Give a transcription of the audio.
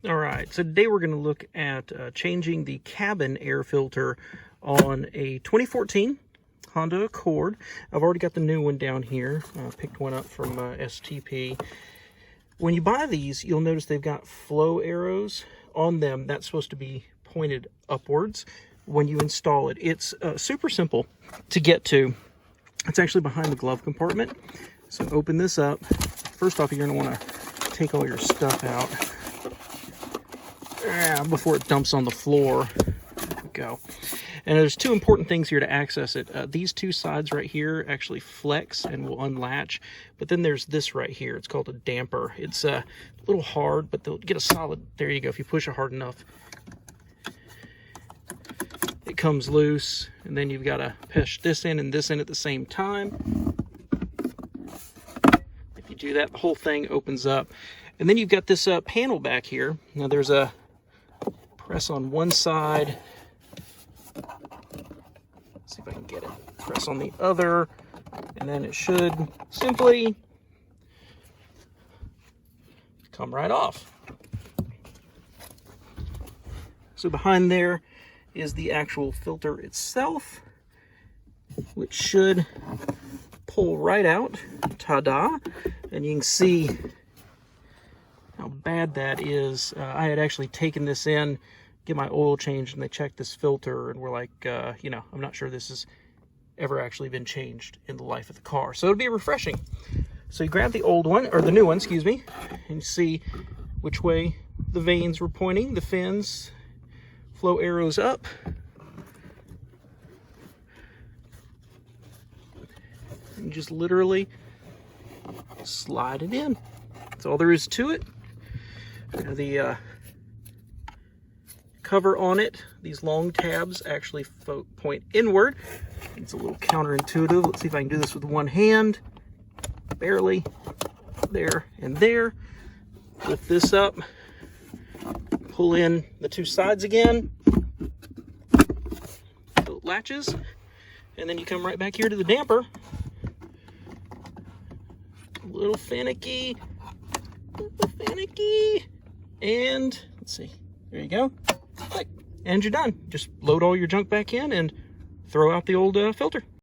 All right, so today we're going to look at changing the cabin air filter on a 2014 Honda Accord. I've already got the new one down here. Picked one up from STP. When you buy these, you'll notice they've got flow arrows on them. That's supposed to be pointed upwards when you install it. It's super simple to get to. It's actually behind the glove compartment. So open this up. First off, you're going to want to take all your stuff out before it dumps on the floor. There we go. And there's two important things here to access it. These two sides right here actually flex and will unlatch, but then there's this right here. It's called a damper. It's a little hard, but they'll get a solid, there you go, if you push it hard enough. It comes loose, and then you've got to push this in and this in at the same time. If you do that, the whole thing opens up. And then you've got this panel back here. Now there's a press on one side. Let's see if I can get it. Press on the other, and then it should simply come right off. So behind there is the actual filter itself, which should pull right out. Ta-da! And you can see how bad that is. I had actually taken this in, get my oil changed, and they checked this filter and we're like, you know, I'm not sure this has ever actually been changed in the life of the car. So it'll be refreshing. So you grab the old one, or the new one, excuse me, and you see which way the vanes were pointing, the fins, flow arrows up. And you just literally slide it in. That's all there is to it. The cover on it, these long tabs actually point inward. It's a little counterintuitive. Let's see if I can do this with one hand. Barely. There and there. Lift this up. Pull in the two sides again. So it latches. And then you come right back here to the damper. A little finicky. And let's see, there you go. And you're done. Just load all your junk back in and throw out the old filter.